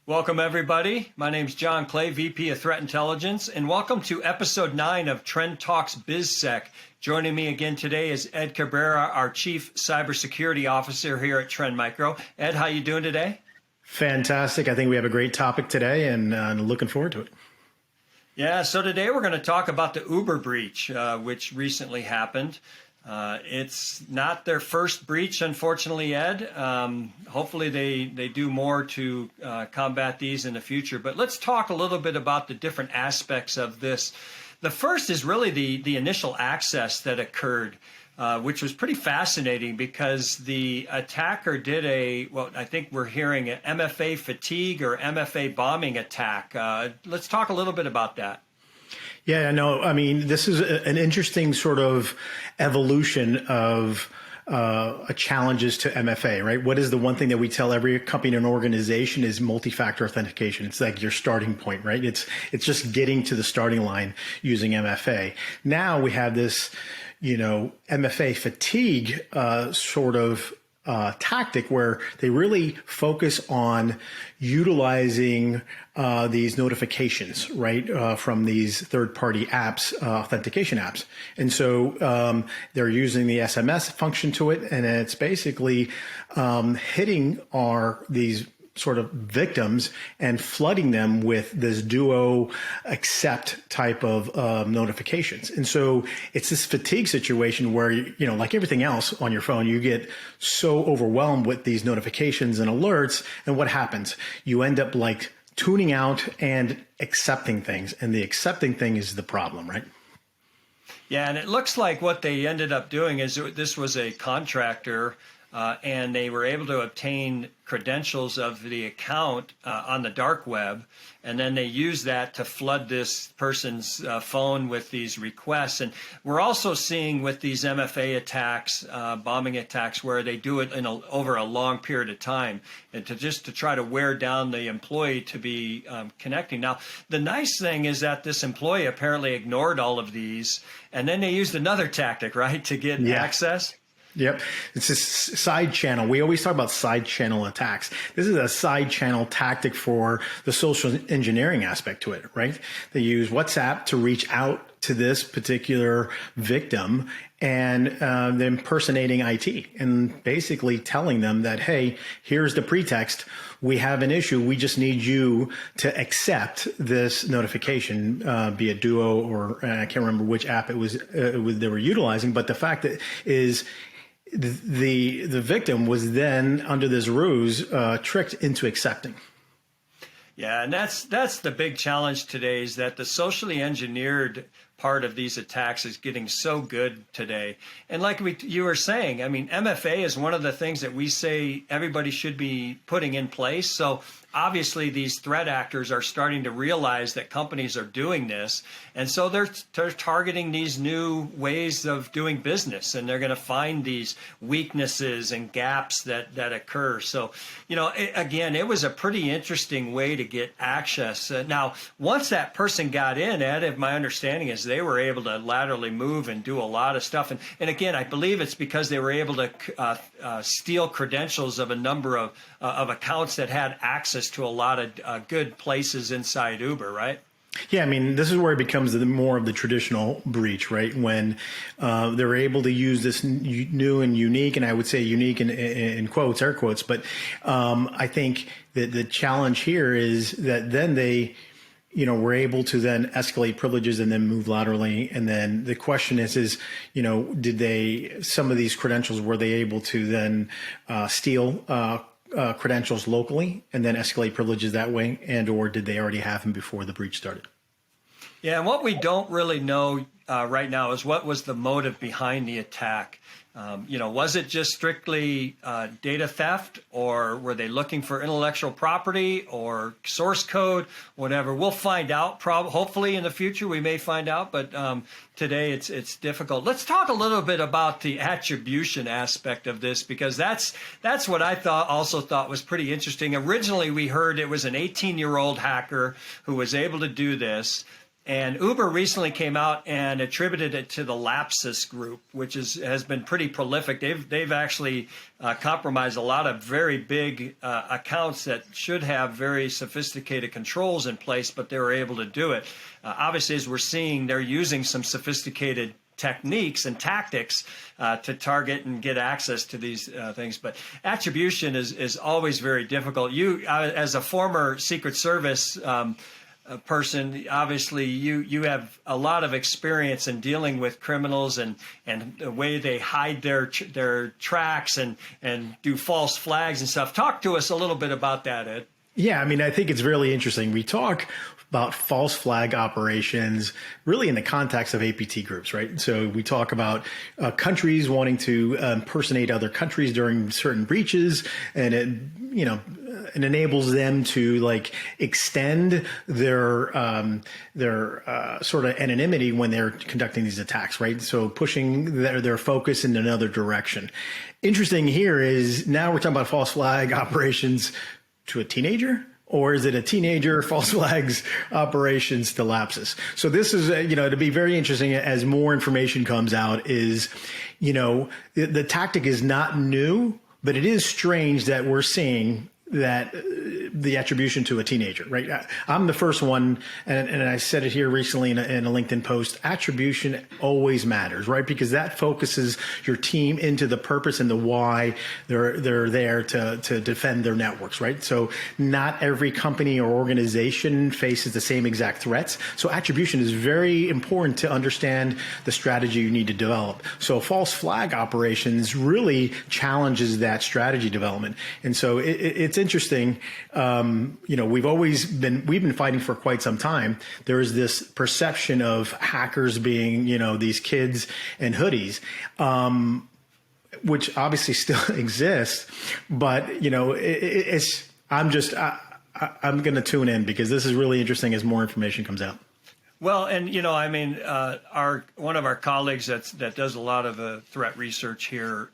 Welcome, everybody. My name's Jon Clay, VP of Threat Intelligence, and welcome to episode 9 of Trend Talks BizSec. Joining me again today is Ed Cabrera, our Chief Cybersecurity Officer here at Trend Micro. Ed, how you doing today? Fantastic. I think we have a great topic today and looking forward to it. Yeah, so today we're going to talk about the Uber breach, which recently happened. It's not their first breach, unfortunately, Ed. Hopefully they do more to combat these in the future. But let's talk a little bit about the different aspects of this. The first is really the initial access that occurred, which was pretty fascinating because the attacker did I think we're hearing an MFA fatigue or MFA bombing attack. Let's talk a little bit about that. Yeah, no, I mean, this is an interesting sort of evolution of challenges to MFA, right? What is the one thing that we tell every company and organization is multi-factor authentication. It's like your starting point, right? It's just getting to the starting line using MFA. Now we have this, MFA fatigue sort of tactic where they really focus on utilizing these notifications, right, from these third-party apps, authentication apps. And so they're using the SMS function to it, and it's basically hitting these sort of victims and flooding them with this duo accept type of notifications. And so it's this fatigue situation where, like everything else on your phone, you get so overwhelmed with these notifications and alerts. And what happens? You end up like tuning out and accepting things. And the accepting thing is the problem, right? Yeah, and it looks like what they ended up doing is this was a contractor and they were able to obtain credentials of the account on the dark web, and then they used that to flood this person's phone with these requests. And we're also seeing with these MFA attacks, bombing attacks, where they do it over a long period of time, and to try to wear down the employee to be connecting. Now, the nice thing is that this employee apparently ignored all of these, and then they used another tactic, right, to get access. Yep. It's this side channel. We always talk about side channel attacks. This is a side channel tactic for the social engineering aspect to it, right? They use WhatsApp to reach out to this particular victim and they're impersonating IT and basically telling them that, hey, here's the pretext. We have an issue. We just need you to accept this notification, be it Duo or I can't remember which app it was they were utilizing. But the fact that is the victim was then under this ruse tricked into accepting. Yeah, and that's the big challenge today, is that the socially engineered part of these attacks is getting so good today. And like you were saying, I mean, MFA is one of the things that we say everybody should be putting in place. So obviously these threat actors are starting to realize that companies are doing this. And so they're targeting these new ways of doing business, and they're going to find these weaknesses and gaps that occur. So, again, it was a pretty interesting way to get access. Now, once that person got in, Ed, my understanding is they were able to laterally move and do a lot of stuff. And again, I believe it's because they were able to steal credentials of a number of accounts that had access to a lot of good places inside Uber, right? Yeah, I mean, this is where it becomes more of the traditional breach, right? When they're able to use this new and unique, and I would say unique in quotes, air quotes, but I think that the challenge here is that then they were able to then escalate privileges and then move laterally. And then the question is, did some of these credentials, were they able to then steal credentials locally and then escalate privileges that way, or did they already have them before the breach started? Yeah, and what we don't really know right now is what was the motive behind the attack. Was it just strictly data theft, or were they looking for intellectual property or source code, whatever? We'll find out. Hopefully in the future we may find out, but today it's difficult. Let's talk a little bit about the attribution aspect of this, because that's what I also thought was pretty interesting. Originally we heard it was an 18-year-old hacker who was able to do this. And Uber recently came out and attributed it to the Lapsus group, which has been pretty prolific. They've actually compromised a lot of very big accounts that should have very sophisticated controls in place, but they were able to do it. Obviously, as we're seeing, they're using some sophisticated techniques and tactics to target and get access to these things. But attribution is always very difficult. You, as a former Secret Service person, obviously you have a lot of experience in dealing with criminals and the way they hide their tracks and do false flags and stuff. Talk to us a little bit about that, Ed. Yeah, I mean, I think it's really interesting. We talk about false flag operations really in the context of APT groups, right? So we talk about countries wanting to impersonate other countries during certain breaches, and it enables them to like extend their sort of anonymity when they're conducting these attacks, right? So pushing their focus in another direction. Interesting here is now we're talking about false flag operations to a teenager, or is it a teenager false flags operations to Lapsus? So this is, to be very interesting as more information comes out is, the tactic is not new, but it is strange that we're seeing that the attribution to a teenager, right? I'm the first one, and I said it here recently in a LinkedIn post, attribution always matters, right? Because that focuses your team into the purpose and the why they're there to defend their networks, right? So not every company or organization faces the same exact threats. So attribution is very important to understand the strategy you need to develop. So false flag operations really challenges that strategy development. And so it's interesting. We've been fighting for quite some time. There is this perception of hackers being, these kids in hoodies, which obviously still exists. But, I'm going to tune in because this is really interesting as more information comes out. Well, and one of our colleagues that does a lot of threat research here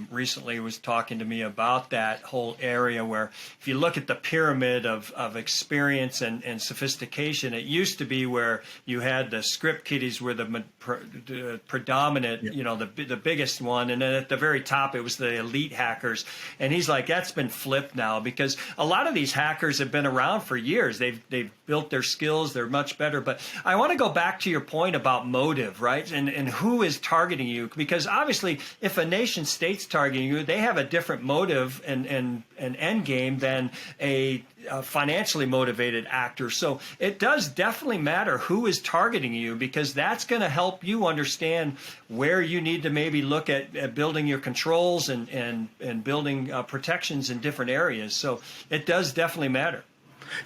recently was talking to me about that whole area where if you look at the pyramid of experience and sophistication, it used to be where you had the script kiddies were the predominant, the biggest one, and then at the very top it was the elite hackers. And he's like, that's been flipped now because a lot of these hackers have been around for years. They've built their skills. They're much better. But I want to go back to your point about motive, right? And who is targeting you? Because obviously, if a nation state's targeting you, they have a different motive and end game than a financially motivated actor. So it does definitely matter who is targeting you because that's going to help you understand where you need to maybe look at building your controls and building protections in different areas. So it does definitely matter.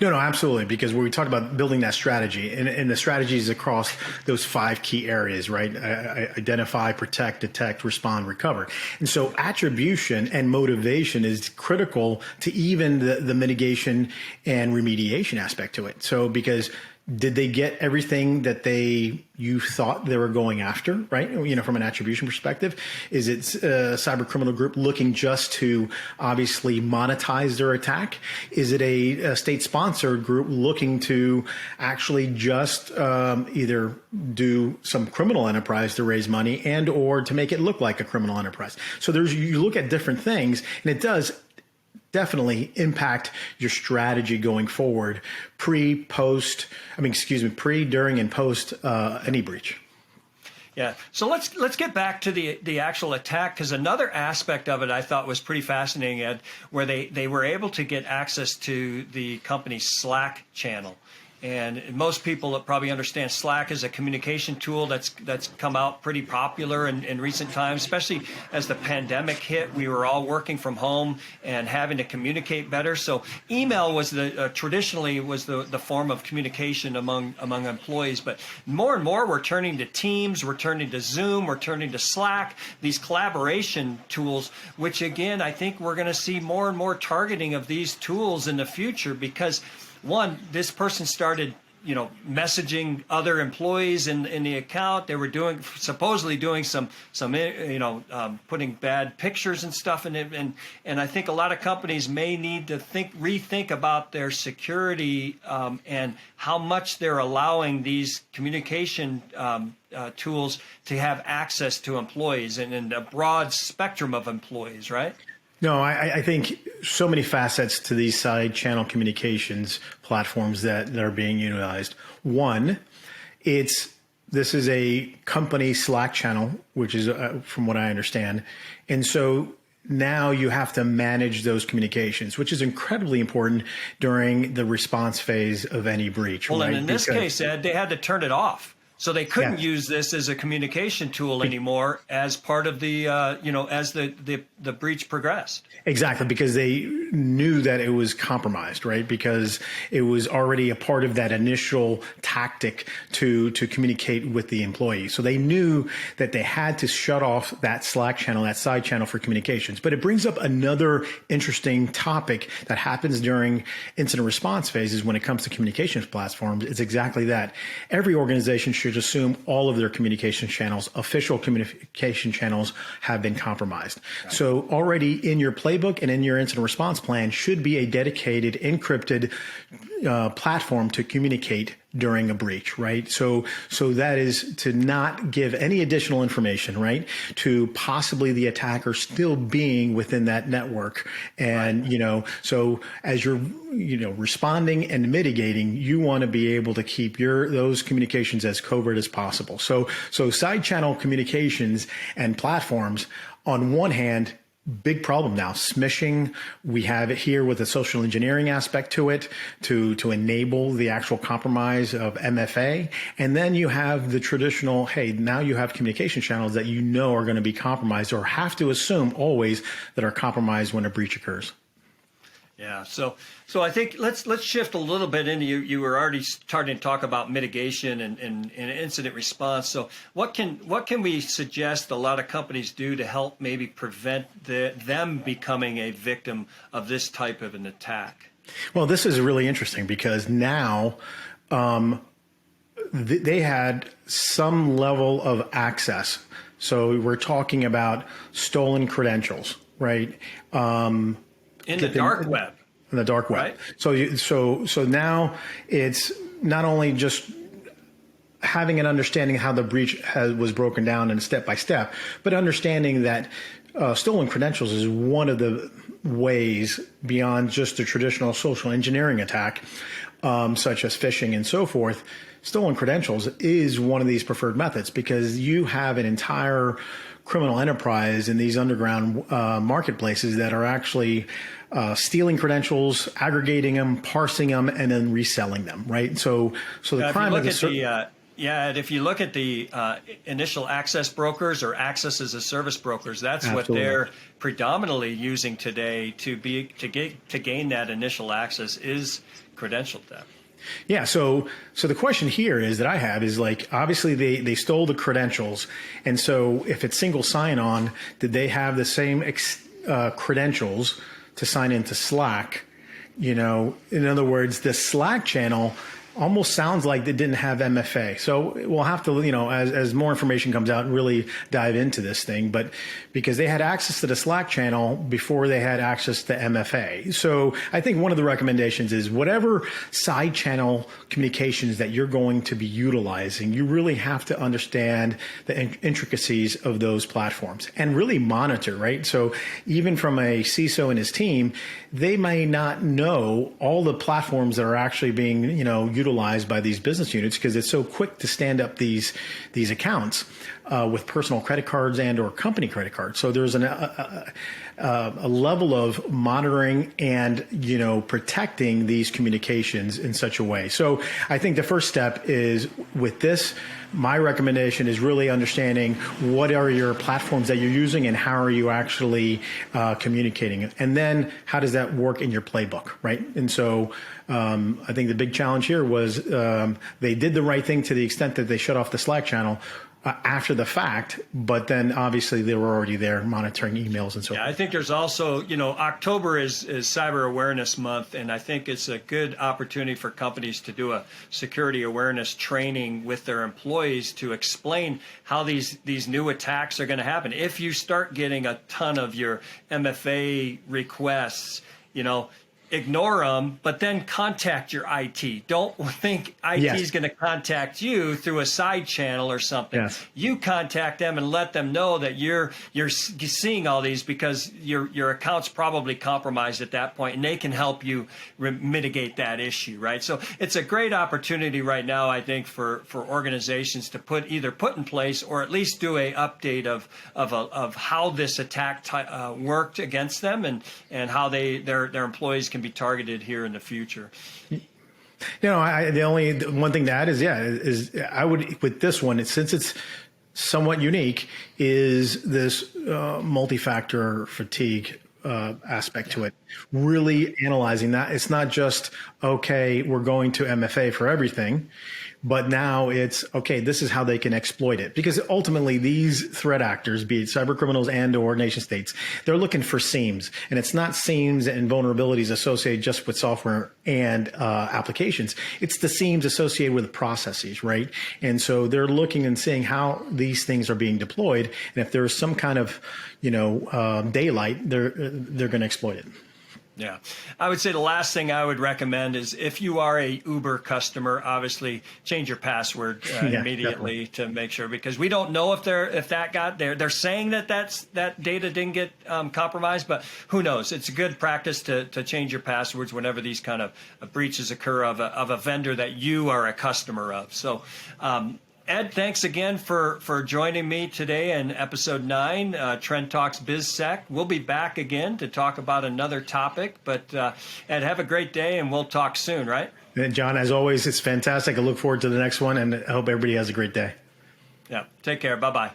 No, absolutely. Because when we talk about building that strategy and the strategies across those 5 key areas, right? Identify, protect, detect, respond, recover. And so attribution and motivation is critical to even the mitigation and remediation aspect to it. So because did they get everything that you thought they were going after, right? From an attribution perspective, is it a cyber criminal group looking just to obviously monetize their attack? Is it a state-sponsored group looking to actually just either do some criminal enterprise to raise money and or to make it look like a criminal enterprise? So you look at different things, and it does definitely impact your strategy going forward, pre, during, and post any breach. Yeah. So let's get back to the actual attack, because another aspect of it I thought was pretty fascinating, Ed, where they were able to get access to the company's Slack channel. And most people probably understand Slack is a communication tool that's come out pretty popular in recent times, especially as the pandemic hit. We were all working from home and having to communicate better. So email was traditionally was the form of communication among employees. But more and more we're turning to Teams, we're turning to Zoom, we're turning to Slack, these collaboration tools, which again, I think we're going to see more and more targeting of these tools in the future because one, this person started messaging other employees in the account. They were supposedly doing some putting bad pictures and stuff in it. And I think a lot of companies may need to rethink about their security and how much they're allowing these communication tools to have access to employees and a broad spectrum of employees, right? No, I think so many facets to these side channel communications platforms that are being utilized. One, this is a company Slack channel, which is from what I understand. And so now you have to manage those communications, which is incredibly important during the response phase of any breach. Well, right? and in this case, Ed, they had to turn it off. So they couldn't use this as a communication tool anymore as part of the, as the breach progressed. Exactly, because they knew that it was compromised, right? Because it was already a part of that initial tactic to communicate with the employee. So they knew that they had to shut off that Slack channel, that side channel for communications. But it brings up another interesting topic that happens during incident response phases when it comes to communications platforms. It's exactly that. Every organization should assume all of their communication channels, official communication channels, have been compromised. Right. So already in your playbook and in your incident response plan should be a dedicated encrypted platform to communicate during a breach, right? So that is to not give any additional information, right, to possibly the attacker still being within that network. And, so as you're, responding and mitigating, you want to be able to keep those communications as covert as possible. So side channel communications and platforms, on one hand, big problem now. Smishing, we have it here with a social engineering aspect to it to enable the actual compromise of MFA. And then you have the traditional, hey, now you have communication channels that are going to be compromised or have to assume always that are compromised when a breach occurs. Yeah. So I think let's shift a little bit into you were already starting to talk about mitigation and incident response. So what can we suggest a lot of companies do to help maybe prevent them becoming a victim of this type of an attack? Well, this is really interesting because now they had some level of access. So we're talking about stolen credentials, right? In the dark web. In the dark web. Right. So now it's not only just having an understanding how the breach was broken down and step by step, but understanding that stolen credentials is one of the ways beyond just the traditional social engineering attack, such as phishing and so forth. Stolen credentials is one of these preferred methods because you have an entire criminal enterprise in these underground marketplaces that are actually stealing credentials, aggregating them, parsing them, and then reselling them, right? So the crime of if you look at the initial access brokers or access as a service brokers, that's Absolutely. What they're predominantly using today to gain that initial access is credential theft. Yeah. So the question here is that I have is like, obviously they stole the credentials. And so if it's single sign-on, did they have the same credentials to sign into Slack? In other words, the Slack channel almost sounds like they didn't have MFA. So we'll have to, as more information comes out, really dive into this thing. But because they had access to the Slack channel before they had access to MFA. So I think one of the recommendations is whatever side channel communications that you're going to be utilizing, you really have to understand the intricacies of those platforms and really monitor, right? So even from a CISO and his team, they may not know all the platforms that are actually being, utilized by these business units because it's so quick to stand up these accounts with personal credit cards and or company credit cards. So there's a level of monitoring and protecting these communications in such a way. So I think the first step is with this. My recommendation is really understanding what are your platforms that you're using and how are you actually communicating, and then how does that work in your playbook, right? And so I think the big challenge here was they did the right thing to the extent that they shut off the Slack channel. after the fact, but then obviously they were already there monitoring emails and so Yeah, forth. I think there's also, October is Cyber Awareness Month, and I think it's a good opportunity for companies to do a security awareness training with their employees to explain how these new attacks are going to happen. If you start getting a ton of your MFA requests, ignore them, but then contact your IT. Don't think IT is going to contact you through a side channel or something. Yes. You contact them and let them know that you're seeing all these because your account's probably compromised at that point, and they can help you mitigate that issue, right? So it's a great opportunity right now, I think, for organizations to either put in place or at least do a update of how this attack worked against them and how their employees can be targeted here in the future. The only one thing to add is I would, with this one, since it's somewhat unique, is this multi-factor fatigue aspect to it. Really analyzing that. It's not just, okay, we're going to MFA for everything, but now it's, okay, this is how they can exploit it. Because ultimately these threat actors, be it cyber criminals and or nation states, they're looking for seams. And it's not seams and vulnerabilities associated just with software and applications. It's the seams associated with processes, right? And so they're looking and seeing how these things are being deployed. And if there's some kind of, daylight, they're going to exploit it. Yeah. I would say the last thing I would recommend is if you are a Uber customer, obviously change your password immediately to make sure, because we don't know if that got there. They're saying that data didn't get compromised, but who knows? It's a good practice to change your passwords whenever these kind of breaches occur of a vendor that you are a customer of. So, Ed, thanks again for joining me today in episode 9, Trend Talks BizSec. We'll be back again to talk about another topic, but Ed, have a great day and we'll talk soon, right? And John, as always, it's fantastic. I look forward to the next one and I hope everybody has a great day. Yeah, take care. Bye-bye.